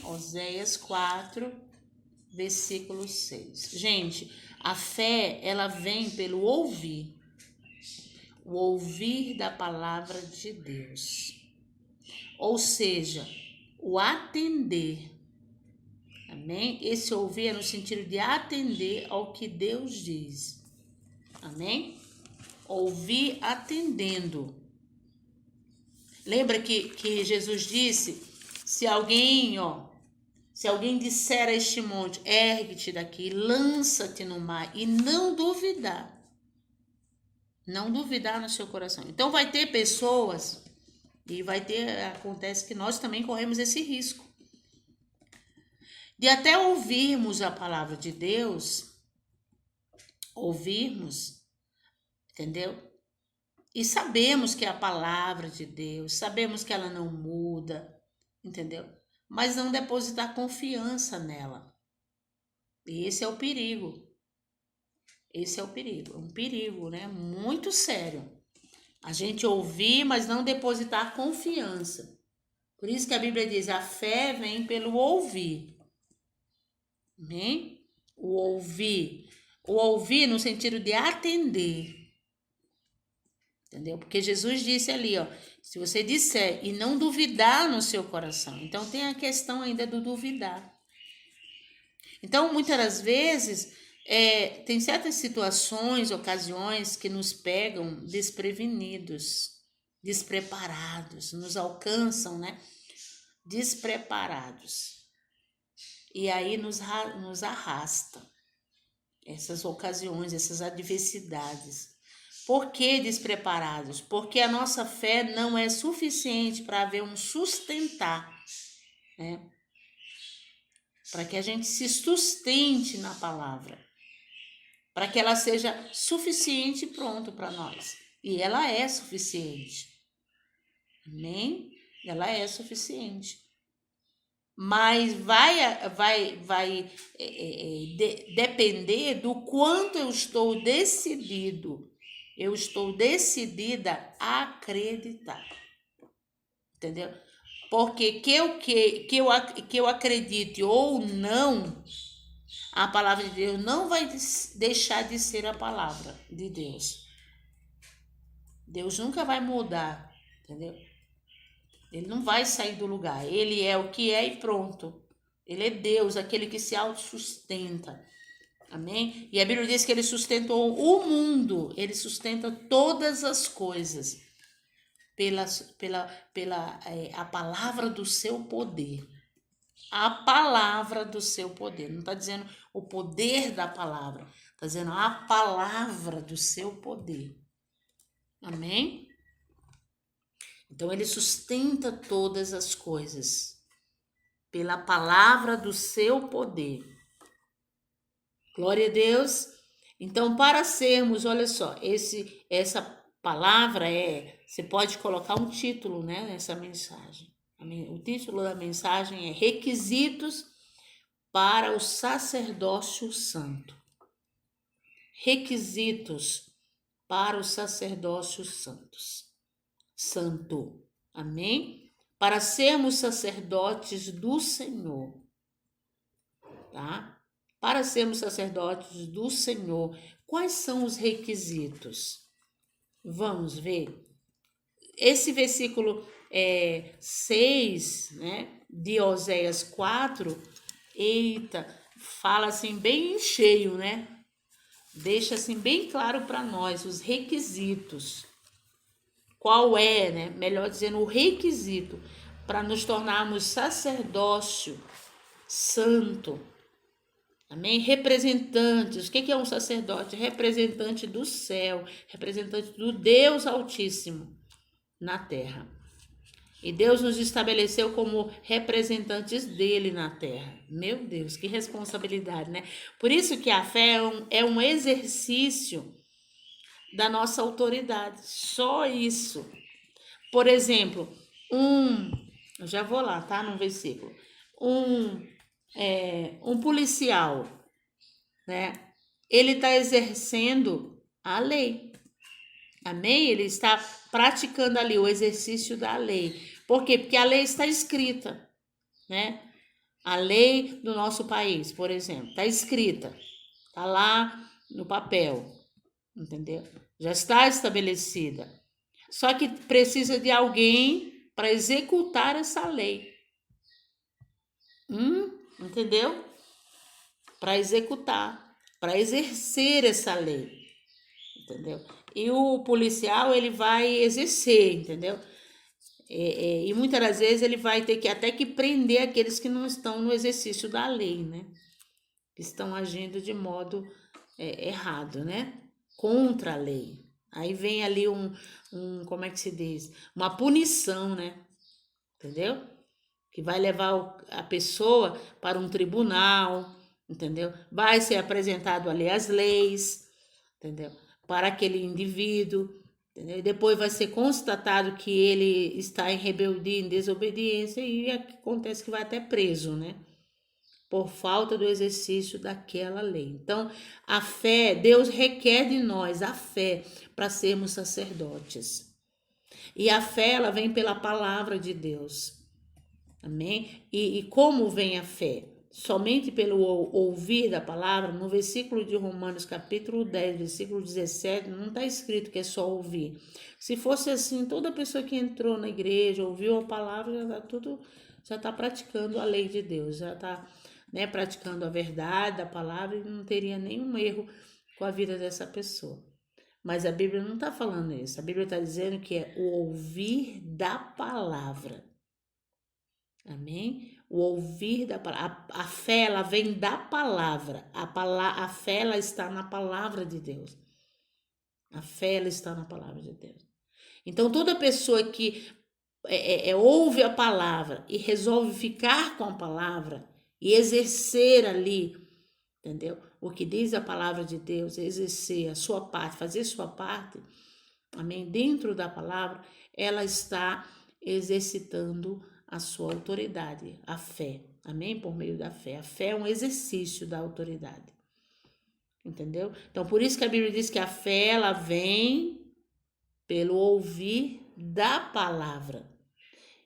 Oséias 4, versículo 6. Gente, a fé, ela vem pelo ouvir. O ouvir da palavra de Deus. Ou seja, o atender. Amém? Esse ouvir é no sentido de atender ao que Deus diz. Amém? Ouvir atendendo. Lembra que Jesus disse, se alguém disser a este monte, ergue-te daqui, lança-te no mar, e não duvidar no seu coração. Então vai ter pessoas, acontece que nós também corremos esse risco, de até ouvirmos a palavra de Deus, entendeu? E sabemos que é a palavra de Deus, sabemos que ela não muda, entendeu? Mas não depositar confiança nela. E esse é o perigo. Esse é o perigo. É um perigo, né? Muito sério. A gente ouvir, mas não depositar confiança. Por isso que a Bíblia diz, a fé vem pelo ouvir. Amém? O ouvir no sentido de atender. Entendeu? Porque Jesus disse ali, se você disser e não duvidar no seu coração. Então tem a questão ainda do duvidar. Então, muitas das vezes, tem certas situações, ocasiões que nos pegam desprevenidos, despreparados, nos alcançam, né? Despreparados. E aí nos arrasta essas ocasiões, essas adversidades. Por que despreparados? Porque a nossa fé não é suficiente para haver um sustentar, né? Para que a gente se sustente na palavra, para que ela seja suficiente e pronto para nós. E ela é suficiente. Amém? Ela é suficiente. Mas vai depender do quanto eu estou decidido. Eu estou decidida a acreditar. Entendeu? Porque que eu acredite ou não, a palavra de Deus não vai deixar de ser a palavra de Deus. Deus nunca vai mudar, entendeu? Ele não vai sair do lugar. Ele é o que é e pronto. Ele é Deus, aquele que se autossustenta. Amém? E a Bíblia diz que ele sustentou o mundo. Ele sustenta todas as coisas pela a palavra do seu poder. A palavra do seu poder. Não está dizendo o poder da palavra. Está dizendo a palavra do seu poder. Amém? Então, ele sustenta todas as coisas pela palavra do seu poder. Glória a Deus. Então, para sermos, olha só, essa palavra você pode colocar um título, né, nessa mensagem. O título da mensagem é Requisitos para o Sacerdócio Santo. Requisitos para o Sacerdócio Santo. Amém? Para sermos sacerdotes do Senhor. Tá? Para sermos sacerdotes do Senhor, quais são os requisitos? Vamos ver. Esse versículo 6, né, de Oséias 4, fala assim bem cheio, né? Deixa assim bem claro para nós os requisitos. Qual é, né? Melhor dizendo, o requisito para nos tornarmos sacerdócio santo. Amém? Representantes. O que é um sacerdote? Representante do céu, representante do Deus Altíssimo na terra. E Deus nos estabeleceu como representantes dele na terra. Meu Deus, que responsabilidade, né? Por isso que a fé é um exercício da nossa autoridade. Só isso. Por exemplo, eu já vou lá, tá? No versículo. Um policial, né? Ele está exercendo a lei. Amém? Ele está praticando ali o exercício da lei. Por quê? Porque a lei está escrita, né? A lei do nosso país, por exemplo, está escrita, está lá no papel, entendeu? Já está estabelecida. Só que precisa de alguém para executar essa lei. Entendeu? Para executar, para exercer essa lei, entendeu? E o policial, ele vai exercer, entendeu? E muitas das vezes ele vai ter que até que prender aqueles que não estão no exercício da lei, né? Que estão agindo de modo errado, né? Contra a lei. Aí vem ali como é que se diz? Uma punição, né? Entendeu? Que vai levar a pessoa para um tribunal, entendeu? Vai ser apresentado ali as leis, entendeu? Para aquele indivíduo, entendeu? E depois vai ser constatado que ele está em rebeldia, em desobediência, e acontece que vai até preso, né? Por falta do exercício daquela lei. Então, a fé, Deus requer de nós a fé para sermos sacerdotes. E a fé, ela vem pela palavra de Deus. Amém? E como vem a fé? Somente pelo ouvir da palavra. No versículo de Romanos, capítulo 10, versículo 17, não está escrito que é só ouvir. Se fosse assim, toda pessoa que entrou na igreja, ouviu a palavra, já está praticando a lei de Deus, já está, né, praticando a verdade da palavra, e não teria nenhum erro com a vida dessa pessoa. Mas a Bíblia não está falando isso. A Bíblia está dizendo que é o ouvir da palavra. Amém? O ouvir da palavra. A fé, ela vem da palavra. A fé, ela está na palavra de Deus. A fé, ela está na palavra de Deus. Então, toda pessoa que ouve a palavra e resolve ficar com a palavra e exercer ali, entendeu? O que diz a palavra de Deus, exercer a sua parte, fazer sua parte, amém? Dentro da palavra, ela está exercitando a sua autoridade, a fé, amém? Por meio da fé. A fé é um exercício da autoridade, entendeu? Então, por isso que a Bíblia diz que a fé, ela vem pelo ouvir da palavra.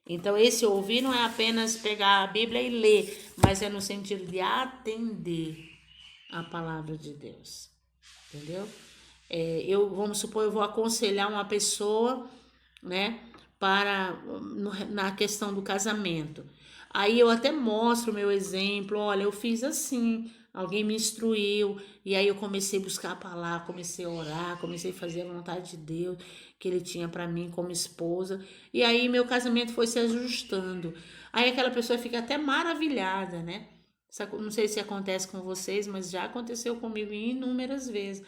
Então, esse ouvir não é apenas pegar a Bíblia e ler, mas é no sentido de atender a palavra de Deus, entendeu? Vamos supor, eu vou aconselhar uma pessoa, né, na questão do casamento. Aí eu até mostro o meu exemplo, olha, eu fiz assim, alguém me instruiu, e aí eu comecei a buscar a palavra, comecei a orar, comecei a fazer a vontade de Deus que ele tinha para mim como esposa, e aí meu casamento foi se ajustando. Aí aquela pessoa fica até maravilhada, né? Não sei se acontece com vocês, mas já aconteceu comigo inúmeras vezes.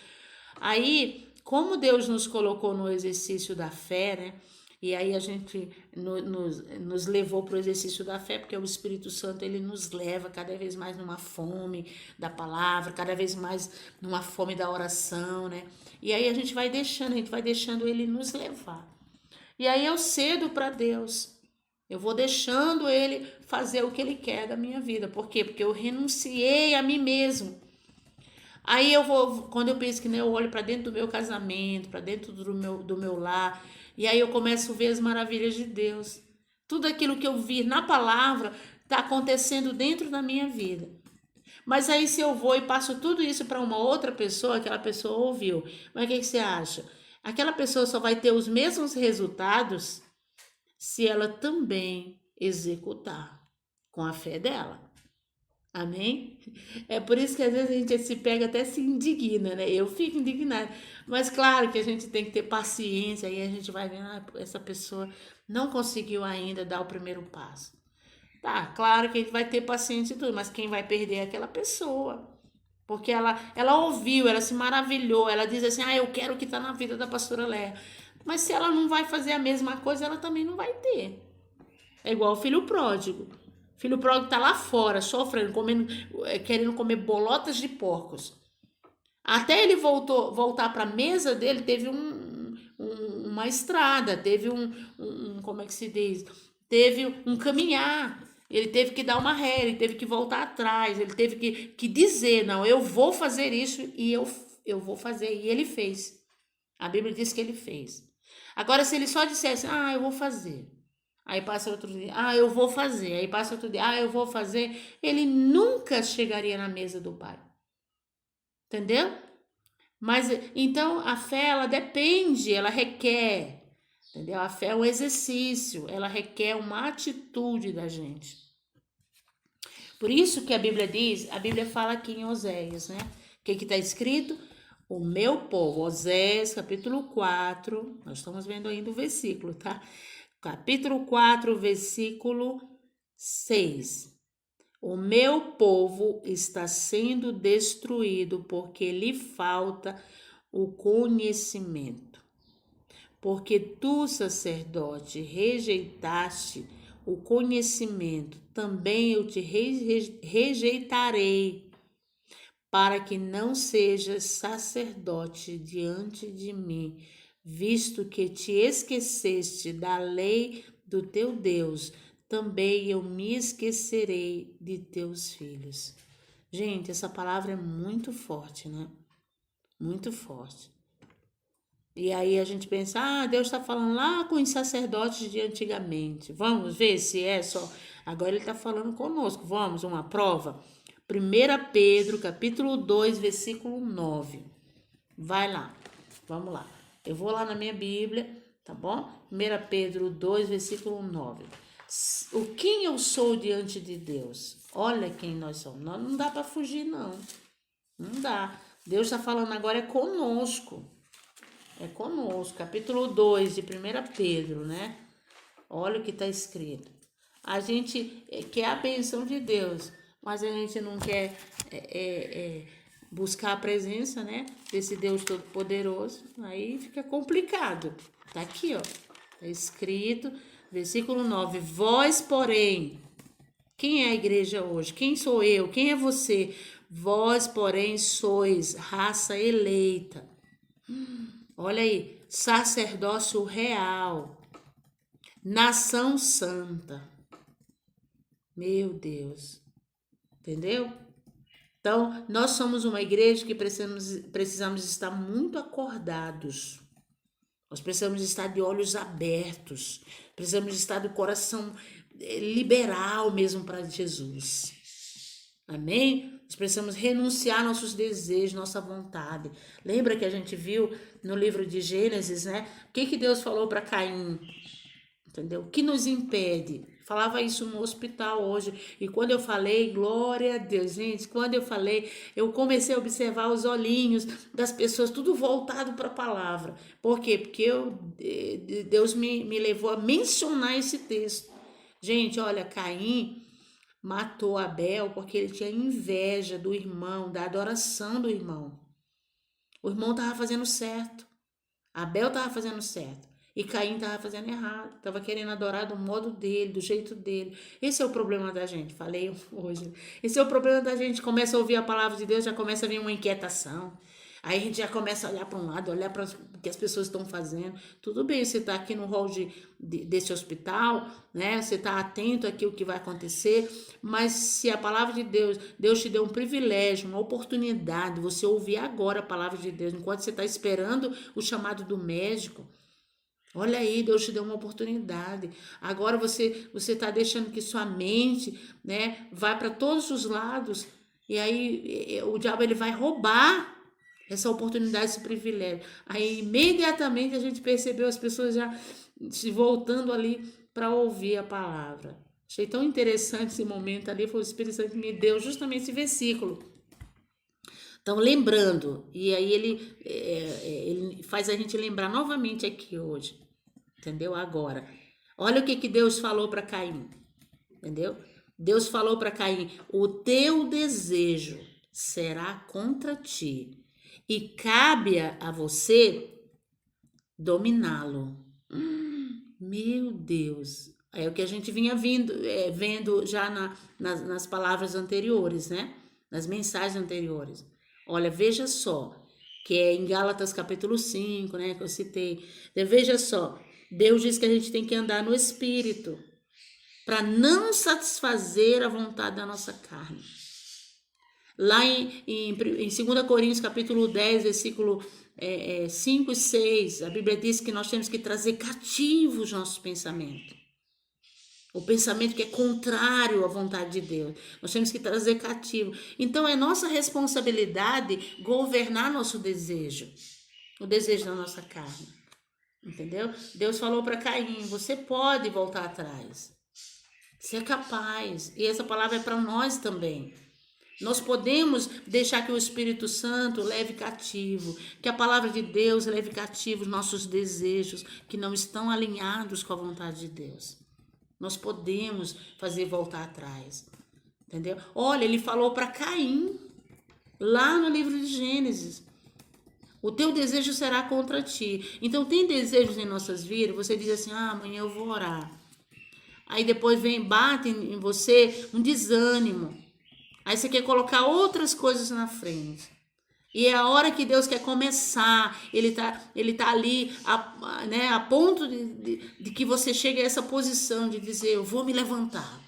Aí, como Deus nos colocou no exercício da fé, né? E aí a gente nos levou para o exercício da fé, porque o Espírito Santo, ele nos leva cada vez mais numa fome da palavra, cada vez mais numa fome da oração, né? E aí a gente vai deixando ele nos levar. E aí eu cedo para Deus. Eu vou deixando ele fazer o que ele quer da minha vida. Por quê? Porque eu renunciei a mim mesmo. Aí quando eu penso que eu olho para dentro do meu casamento, para dentro do meu lar, e aí eu começo a ver as maravilhas de Deus. Tudo aquilo que eu vi na palavra está acontecendo dentro da minha vida. Mas aí se eu vou e passo tudo isso para uma outra pessoa, aquela pessoa ouviu. Mas o que você acha? Aquela pessoa só vai ter os mesmos resultados se ela também executar com a fé dela. Amém? É por isso que às vezes a gente se pega até se indigna, né? Eu fico indignada. Mas claro que a gente tem que ter paciência, aí a gente vai vendo, essa pessoa não conseguiu ainda dar o primeiro passo. Tá, claro que a gente vai ter paciência e tudo, mas quem vai perder é aquela pessoa. Porque ela ouviu, ela se maravilhou, ela diz assim, eu quero o que tá na vida da pastora Léa. Mas se ela não vai fazer a mesma coisa, ela também não vai ter. É igual o filho pródigo. O filho pródigo tá lá fora, sofrendo, querendo comer bolotas de porcos. Até ele voltar para a mesa dele, teve uma estrada, teve como é que se diz? Teve um caminhar. Ele teve que dar uma ré, ele teve que voltar atrás, ele teve que dizer, não, eu vou fazer isso e eu vou fazer. E ele fez. A Bíblia diz que ele fez. Agora, se ele só dissesse, eu vou fazer. Aí passa outro dia, eu vou fazer. Aí passa outro dia, eu vou fazer. Ele nunca chegaria na mesa do Pai. Entendeu? Mas então a fé, ela depende, ela requer, entendeu? A fé é um exercício, ela requer uma atitude da gente. Por isso que a Bíblia diz, a Bíblia fala aqui em Oséias, né? O que está escrito? O meu povo, Oséias, capítulo 4, nós estamos vendo ainda o versículo, tá? Capítulo 4, versículo 6. O meu povo está sendo destruído porque lhe falta o conhecimento. Porque tu, sacerdote, rejeitaste o conhecimento, também eu te rejeitarei, para que não sejas sacerdote diante de mim, visto que te esqueceste da lei do teu Deus, também eu me esquecerei de teus filhos. Gente, essa palavra é muito forte, né? Muito forte. E aí a gente pensa, Deus está falando lá com os sacerdotes de antigamente. Vamos ver se é só. Agora ele está falando conosco. Vamos, uma prova. 1 Pedro, capítulo 2, versículo 9. Vai lá, vamos lá. Eu vou lá na minha Bíblia, tá bom? 1 Pedro 2, versículo 9. Quem eu sou diante de Deus? Olha quem nós somos. Não dá para fugir, não. Não dá. Deus está falando agora é conosco. É conosco. Capítulo 2 de 1 Pedro, né? Olha o que está escrito. A gente quer a bênção de Deus, mas a gente não quer buscar a presença, né, desse Deus Todo-Poderoso. Aí fica complicado. Tá aqui, ó. Tá escrito, versículo 9. Vós, porém, quem é a igreja hoje? Quem sou eu? Quem é você? Vós, porém, sois raça eleita. Olha aí, sacerdócio real, nação santa. Meu Deus, entendeu? Então, nós somos uma igreja que precisamos estar muito acordados. Nós precisamos estar de olhos abertos. Precisamos estar do coração liberal mesmo para Jesus. Amém? Nós precisamos renunciar nossos desejos, nossa vontade. Lembra que a gente viu no livro de Gênesis, né? O que Deus falou para Caim? Entendeu? O que nos impede? Falava isso no hospital hoje. E quando eu falei, glória a Deus, gente, quando eu falei, eu comecei a observar os olhinhos das pessoas, tudo voltado para a palavra. Por quê? Porque Deus me levou a mencionar esse texto. Gente, olha, Caim matou Abel porque ele tinha inveja do irmão, da adoração do irmão. O irmão estava fazendo certo. Abel estava fazendo certo. E Caim estava fazendo errado. Estava querendo adorar do modo dele, do jeito dele. Esse é o problema da gente. Falei hoje. Esse é o problema da gente. Começa a ouvir a palavra de Deus, já começa a vir uma inquietação. Aí a gente já começa a olhar para um lado, olhar para o que as pessoas estão fazendo. Tudo bem, você está aqui no hall desse hospital, né? Você está atento aqui ao que vai acontecer. Mas se a palavra de Deus te deu um privilégio, uma oportunidade, você ouvir agora a palavra de Deus, enquanto você está esperando o chamado do médico. Olha aí, Deus te deu uma oportunidade. Agora você está deixando que sua mente, né, vá para todos os lados. E aí o diabo ele vai roubar essa oportunidade, esse privilégio. Aí imediatamente a gente percebeu as pessoas já se voltando ali para ouvir a palavra. Achei tão interessante esse momento ali, foi o Espírito Santo que me deu justamente esse versículo. Então, lembrando, e aí ele faz a gente lembrar novamente aqui hoje, entendeu? Agora, olha o que Deus falou para Caim, entendeu? Deus falou para Caim, o teu desejo será contra ti, e cabe a você dominá-lo. Meu Deus, é o que a gente vinha vendo já nas palavras anteriores, né? Nas mensagens anteriores. Olha, veja só, que é em Gálatas capítulo 5, né, que eu citei. Veja só, Deus diz que a gente tem que andar no Espírito para não satisfazer a vontade da nossa carne. Lá em 2 Coríntios capítulo 10, versículo 5 e 6, a Bíblia diz que nós temos que trazer cativos nossos pensamentos. O pensamento que é contrário à vontade de Deus. Nós temos que trazer cativo. Então é nossa responsabilidade governar nosso desejo. O desejo da nossa carne. Entendeu? Deus falou para Caim, você pode voltar atrás. Você é capaz. E essa palavra é para nós também. Nós podemos deixar que o Espírito Santo leve cativo, que a palavra de Deus leve cativo os nossos desejos que não estão alinhados com a vontade de Deus. Nós podemos fazer voltar atrás. Entendeu? Olha, ele falou para Caim, lá no livro de Gênesis. O teu desejo será contra ti. Então, tem desejos em nossas vidas, você diz assim, amanhã eu vou orar. Aí depois bate em você um desânimo. Aí você quer colocar outras coisas na frente. E é a hora que Deus quer começar. Ele tá ali a ponto de que você chegue a essa posição de dizer, eu vou me levantar.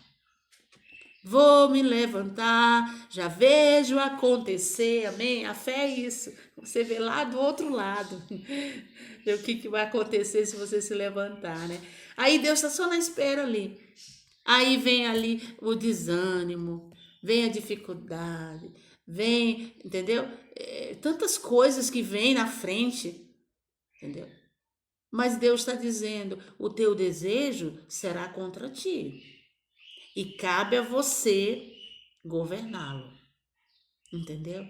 Vou me levantar, já vejo acontecer, amém? A fé é isso. Você vê lá do outro lado. Vê o que vai acontecer se você se levantar, né? Aí Deus está só na espera ali. Aí vem ali o desânimo, vem a dificuldade, vem, entendeu? Tantas coisas que vêm na frente, entendeu? Mas Deus está dizendo, o teu desejo será contra ti. E cabe a você governá-lo, entendeu?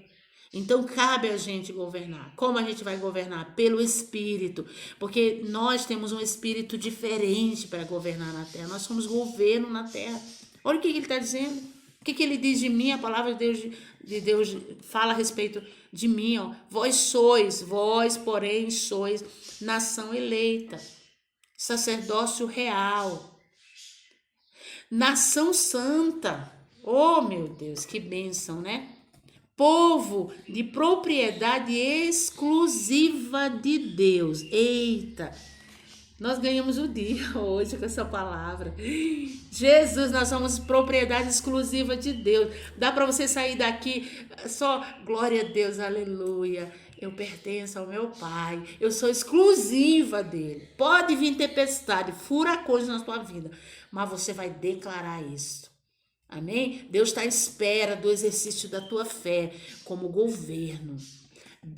Então, cabe a gente governar. Como a gente vai governar? Pelo Espírito. Porque nós temos um Espírito diferente para governar na terra. Nós somos governo na terra. Olha o que ele está dizendo. O que ele diz de mim? A palavra de Deus fala a respeito de mim. Ó. Vós, porém, sois nação eleita, sacerdócio real, nação santa. Oh, meu Deus, que bênção, né? Povo de propriedade exclusiva de Deus. Eita, nós ganhamos o dia hoje com essa palavra. Jesus, nós somos propriedade exclusiva de Deus. Dá para você sair daqui só, glória a Deus, aleluia. Eu pertenço ao meu Pai. Eu sou exclusiva dele. Pode vir tempestade, furacões na sua vida, mas você vai declarar isso. Amém? Deus está à espera do exercício da tua fé como governo.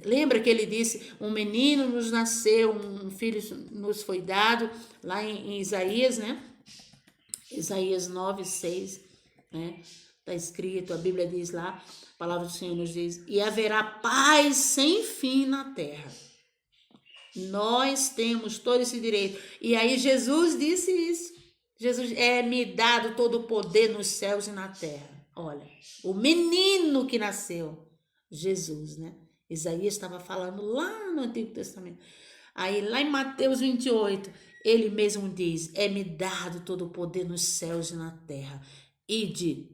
Lembra que ele disse, um menino nos nasceu, um filho nos foi dado, lá em Isaías, né? Isaías 9:6, né? Está escrito, a Bíblia diz lá, a palavra do Senhor nos diz, e haverá paz sem fim na terra. Nós temos todo esse direito. E aí Jesus disse isso. Jesus, me dado todo o poder nos céus e na terra. Olha, o menino que nasceu, Jesus, né? Isaías estava falando lá no Antigo Testamento. Aí lá em Mateus 28, ele mesmo diz, me dado todo o poder nos céus e na terra. Ide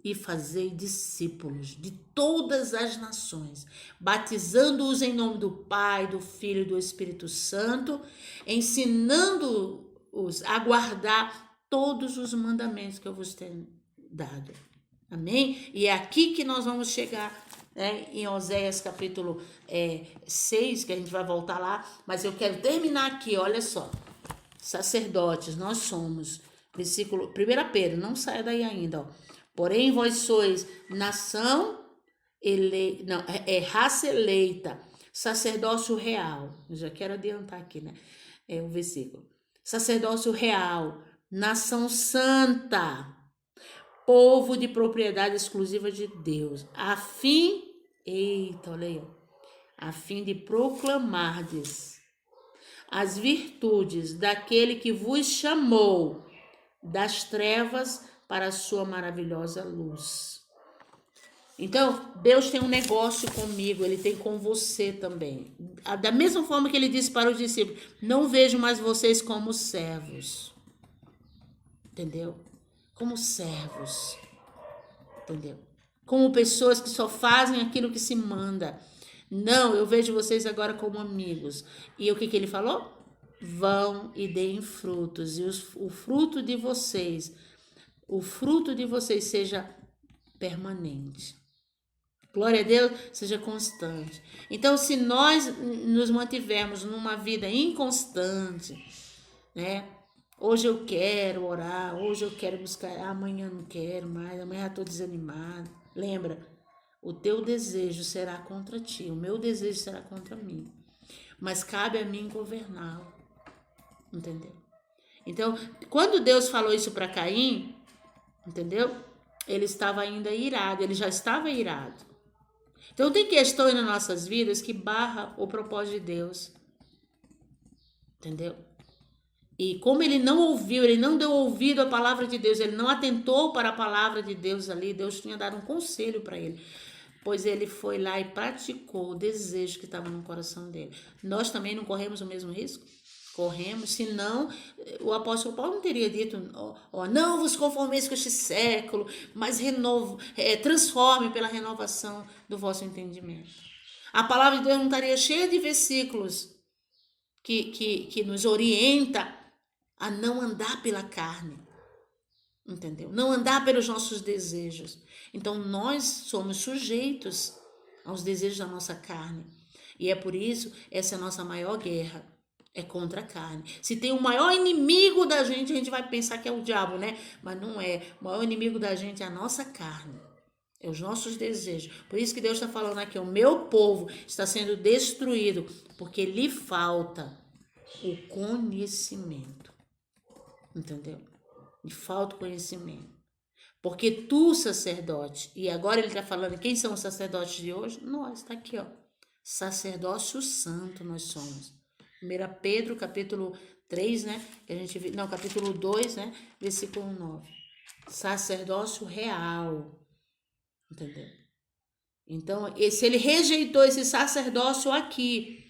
e fazei discípulos de todas as nações, batizando-os em nome do Pai, do Filho e do Espírito Santo, ensinando-os a guardar todos os mandamentos que eu vos tenho dado. Amém? E é aqui que nós vamos chegar, né, em Oséias capítulo 6, que a gente vai voltar lá, mas eu quero terminar aqui, olha só. Sacerdotes, nós somos, versículo 1 Pedro, não saia daí ainda, ó. Porém, vós sois nação eleita, não, raça eleita, sacerdócio real. Eu já quero adiantar aqui, né? O versículo. Sacerdócio real, nação santa, povo de propriedade exclusiva de Deus, a fim de proclamardes as virtudes daquele que vos chamou das trevas para a sua maravilhosa luz. Então, Deus tem um negócio comigo, ele tem com você também. Da mesma forma que ele disse para os discípulos, não vejo mais vocês como servos. Entendeu? Como servos. Entendeu? Como pessoas que só fazem aquilo que se manda. Não, eu vejo vocês agora como amigos. E o que ele falou? Vão e deem frutos. E o fruto de vocês seja permanente. Glória a Deus, seja constante. Então, se nós nos mantivermos numa vida inconstante, né? Hoje eu quero orar, hoje eu quero buscar, amanhã não quero mais, amanhã estou desanimado. Lembra, o teu desejo será contra ti, o meu desejo será contra mim. Mas cabe a mim governá-lo, entendeu? Então, quando Deus falou isso para Caim, entendeu? Ele estava ainda irado, ele já estava irado. Então tem questões nas nossas vidas que barra o propósito de Deus, entendeu? E como ele não ouviu, ele não deu ouvido à palavra de Deus, ele não atentou para a palavra de Deus ali, Deus tinha dado um conselho para ele, pois ele foi lá e praticou o desejo que estava no coração dele. Nós também não corremos o mesmo risco? Corremos, senão o apóstolo Paulo não teria dito, não vos conformeis com este século, mas transforme pela renovação do vosso entendimento. A palavra de Deus não estaria cheia de versículos que nos orienta a não andar pela carne, entendeu? Não andar pelos nossos desejos. Então nós somos sujeitos aos desejos da nossa carne. E é por isso, essa é a nossa maior guerra. É contra a carne. Se tem o maior inimigo da gente, a gente vai pensar que é o diabo, né? Mas não é. O maior inimigo da gente é a nossa carne. É os nossos desejos. Por isso que Deus está falando aqui, o meu povo está sendo destruído, porque lhe falta o conhecimento. Entendeu? Lhe falta o conhecimento. Porque tu, sacerdote, e agora ele está falando, quem são os sacerdotes de hoje? Nós, está aqui, ó. Sacerdócio santo nós somos. 1 Pedro, capítulo 3, né? Que a gente vê, não, capítulo 2, né? Versículo 9. Sacerdócio real. Entendeu? Então, se ele rejeitou esse sacerdócio aqui,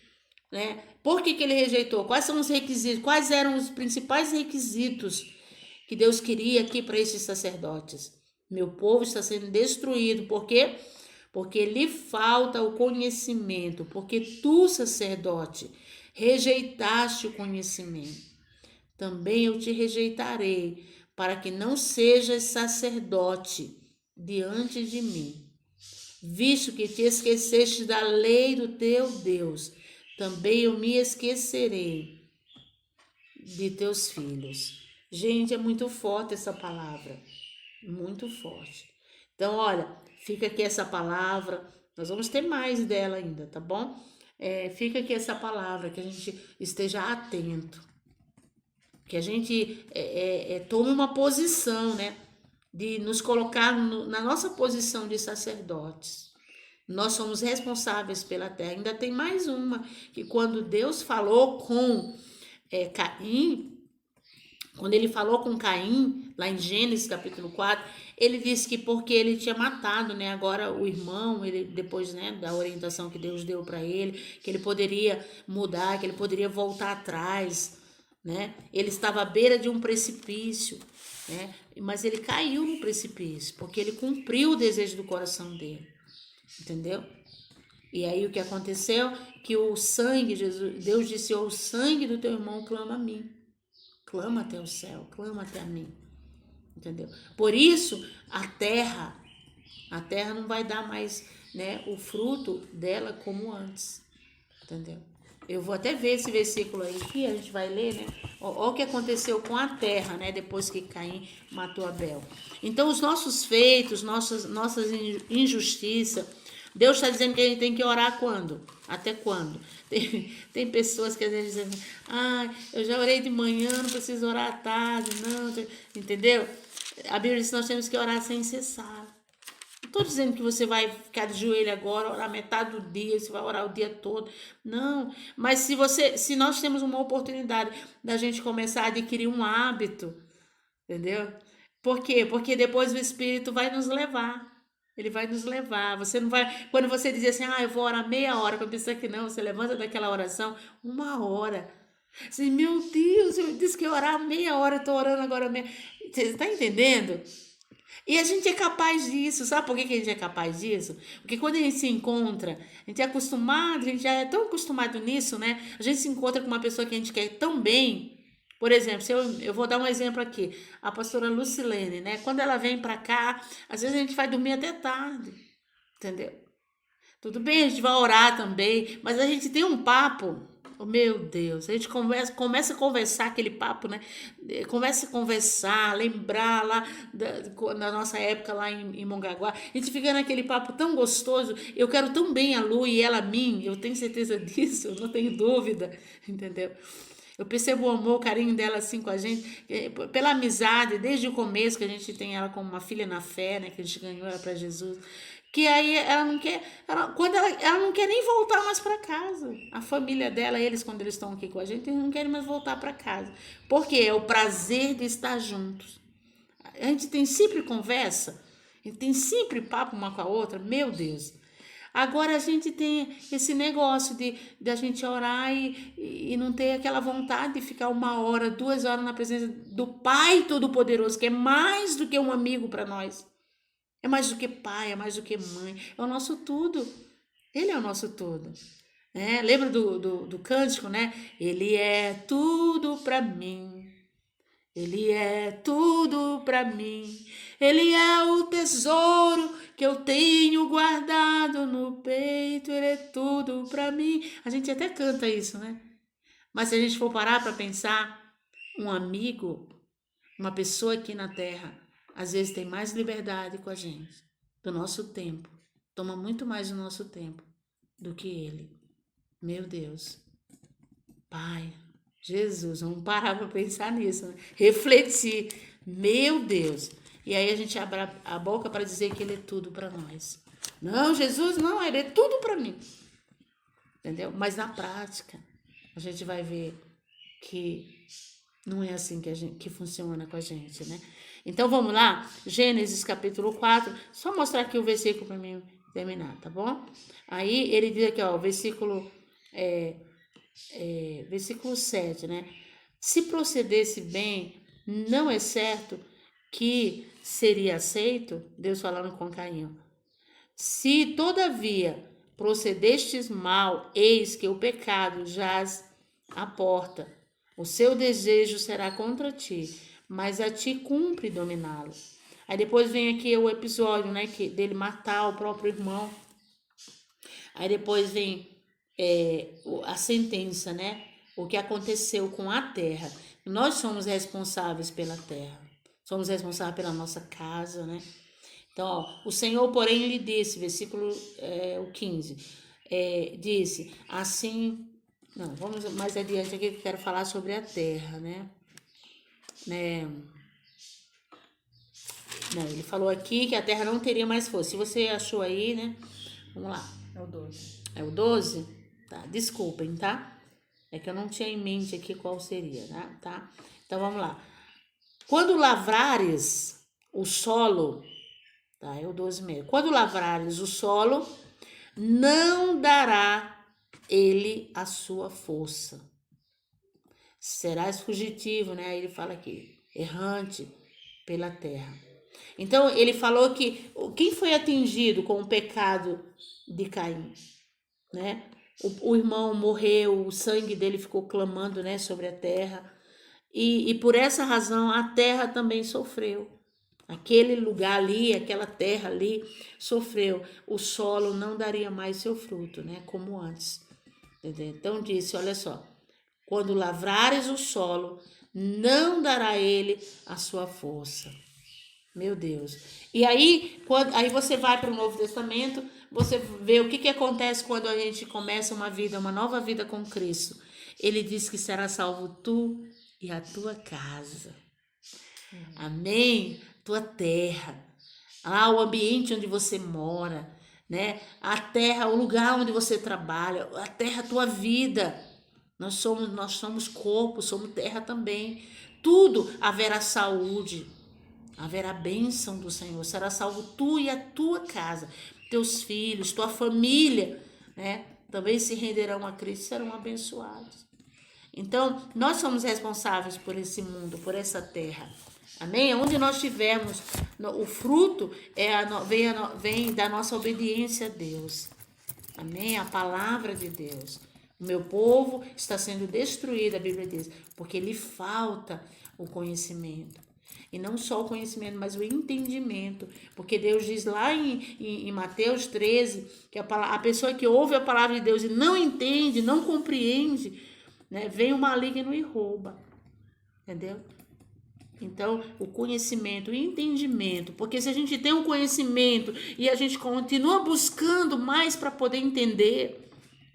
né? Por que ele rejeitou? Quais são os requisitos? Quais eram os principais requisitos que Deus queria aqui para esses sacerdotes? Meu povo está sendo destruído. Por quê? Porque lhe falta o conhecimento. Porque tu, sacerdote, rejeitaste o conhecimento. Também eu te rejeitarei, para que não sejas sacerdote diante de mim. Visto que te esqueceste da lei do teu Deus, também eu me esquecerei de teus filhos. Gente, é muito forte essa palavra. Muito forte. Então, olha, fica aqui essa palavra. Nós vamos ter mais dela ainda, tá bom? Fica aqui essa palavra, que a gente esteja atento, que a gente tome uma posição, né, de nos colocar na nossa posição de sacerdotes. Nós somos responsáveis pela terra. Ainda tem mais uma, que quando Deus falou com Caim, quando ele falou com Caim, lá em Gênesis capítulo 4, ele disse que porque ele tinha matado, né, agora o irmão, ele, depois, né, da orientação que Deus deu para ele, que ele poderia mudar, que ele poderia voltar atrás, né, ele estava à beira de um precipício, né, mas ele caiu no precipício, porque ele cumpriu o desejo do coração dele, entendeu? E aí o que aconteceu? Que o sangue, Deus disse, o sangue do teu irmão clama a mim. Clama até o céu, clama até a mim, entendeu? Por isso, a terra não vai dar mais, né, o fruto dela como antes, entendeu? Eu vou até ver esse versículo aí que a gente vai ler, né? Olha o que aconteceu com a terra, né, depois que Caim matou Abel. Então, os nossos feitos, nossas injustiças, Deus está dizendo que a gente tem que orar quando? Até quando? Tem pessoas que às vezes dizem, eu já orei de manhã, não preciso orar à tarde, não, entendeu? A Bíblia diz que nós temos que orar sem cessar. Não estou dizendo que você vai ficar de joelho agora, orar metade do dia, você vai orar o dia todo. Não, mas se nós temos uma oportunidade da gente começar a adquirir um hábito, entendeu? Por quê? Porque depois o Espírito vai nos levar. Ele vai nos levar. Você não vai. Quando você diz assim, eu vou orar meia hora, quando pensa que não, você levanta daquela oração 1 hora. Você, meu Deus, eu disse que ia orar meia hora, eu estou orando agora meia. Você está entendendo? E a gente é capaz disso. Sabe por que a gente é capaz disso? Porque quando a gente se encontra, a gente é acostumado, a gente já é tão acostumado nisso, né? A gente se encontra com uma pessoa que a gente quer tão bem. Por exemplo, eu vou dar um exemplo aqui, a pastora Lucilene, né? Quando ela vem para cá, às vezes a gente vai dormir até tarde, entendeu? Tudo bem, a gente vai orar também, mas a gente tem um papo, Oh, meu Deus, a gente começa a conversar aquele papo, né? Começa a conversar, lembrar lá da nossa época lá em Mongaguá. A gente fica naquele papo tão gostoso. Eu quero tão bem a Lu e ela a mim, eu tenho certeza disso, eu não tenho dúvida, entendeu? Eu percebo o amor, o carinho dela assim com a gente, pela amizade, desde o começo que a gente tem ela como uma filha na fé, né? Que a gente ganhou ela para Jesus. Que aí ela não quer, ela não quer nem voltar mais para casa. A família dela, eles quando eles estão aqui com a gente, eles não querem mais voltar para casa. Porque é o prazer de estar juntos. A gente tem sempre conversa, a gente tem sempre papo uma com a outra, meu Deus. Agora a gente tem esse negócio de a gente orar e não ter aquela vontade de ficar 1 hora, 2 horas na presença do Pai Todo-Poderoso, que é mais do que um amigo para nós. É mais do que pai, é mais do que mãe, é o nosso tudo. Ele é o nosso tudo. Lembra do cântico, né? Ele é tudo para mim. Ele é tudo para mim. Ele é o tesouro que eu tenho guardado no peito. Ele é tudo para mim. A gente até canta isso, né? Mas se a gente for parar para pensar, um amigo, uma pessoa aqui na terra, às vezes tem mais liberdade com a gente, do nosso tempo. Toma muito mais do nosso tempo do que ele. Meu Deus. Pai, Jesus, vamos parar para pensar nisso, né? Refletir. Meu Deus. E aí a gente abre a boca para dizer que ele é tudo para nós. Não, Jesus, não, ele é tudo para mim. Entendeu? Mas na prática, a gente vai ver que não é assim que funciona com a gente, né? Então vamos lá, Gênesis capítulo 4, só mostrar aqui o versículo para mim terminar, tá bom? Aí ele diz aqui, ó, versículo 7, né? Se procedesse bem, não é certo que seria aceito, Deus falando com Caim. Se todavia procedestes mal, eis que o pecado jaz à porta. O seu desejo será contra ti, mas a ti cumpre dominá-lo. Aí depois vem aqui o episódio, né, dele matar o próprio irmão. Aí depois vem a sentença, né? O que aconteceu com a terra. Nós somos responsáveis pela terra. Somos responsáveis pela nossa casa, né? Então, ó, o Senhor, porém, lhe disse, versículo o 15, disse, assim... Não, vamos mais adiante aqui que eu quero falar sobre a terra, né? Não, ele falou aqui que a terra não teria mais força. Se você achou aí, né? Vamos lá. É o 12. É o 12? Tá, desculpem, tá? É que eu não tinha em mente aqui qual seria, né? Tá? Então, vamos lá. Quando lavrares o solo, tá? É o 12 mesmo. Quando lavrares o solo, não dará ele a sua força. Serás fugitivo, né? Aí ele fala aqui, errante pela terra. Então, ele falou que quem foi atingido com o pecado de Caim, né? O irmão morreu, o sangue dele ficou clamando, né, sobre a terra. E por essa razão, a terra também sofreu. Aquele lugar ali, aquela terra ali, sofreu. O solo não daria mais seu fruto, né, como antes. Entendeu? Então, disse, olha só, quando lavrares o solo, não dará ele a sua força. Meu Deus. E aí, aí você vai para o Novo Testamento, você vê o que acontece quando a gente começa uma nova vida com Cristo. Ele diz que será salvo tu e a tua casa. Amém? Tua terra. Lá o ambiente onde você mora, né? A terra, o lugar onde você trabalha, a terra, a tua vida. Nós somos corpo, somos terra também. Tudo haverá saúde. Haverá bênção do Senhor, será salvo tu e a tua casa, teus filhos, tua família, né? Também se renderão a Cristo, serão abençoados. Então, nós somos responsáveis por esse mundo, por essa terra. Amém? Onde nós tivermos, o fruto vem da nossa obediência a Deus. Amém? A palavra de Deus. O meu povo está sendo destruído, a Bíblia diz, porque lhe falta o conhecimento. E não só o conhecimento, mas o entendimento. Porque Deus diz lá em Mateus 13, que a pessoa que ouve a palavra de Deus e não entende, não compreende, né? Vem o maligno e rouba, entendeu? Então, o conhecimento, o entendimento, porque se a gente tem um conhecimento e a gente continua buscando mais para poder entender,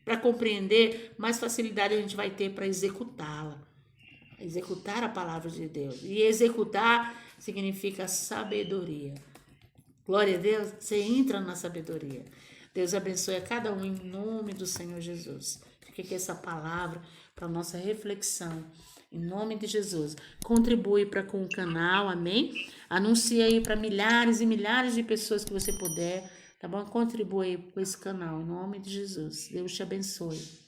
para compreender, mais facilidade a gente vai ter para executá-la. Executar a palavra de Deus. E executar significa sabedoria. Glória a Deus, você entra na sabedoria. Deus abençoe a cada um em nome do Senhor Jesus. Fica aqui essa palavra para nossa reflexão. Em nome de Jesus. Contribui com o canal, amém? Anuncie aí para milhares e milhares de pessoas que você puder, tá bom? Contribui com esse canal, em nome de Jesus. Deus te abençoe.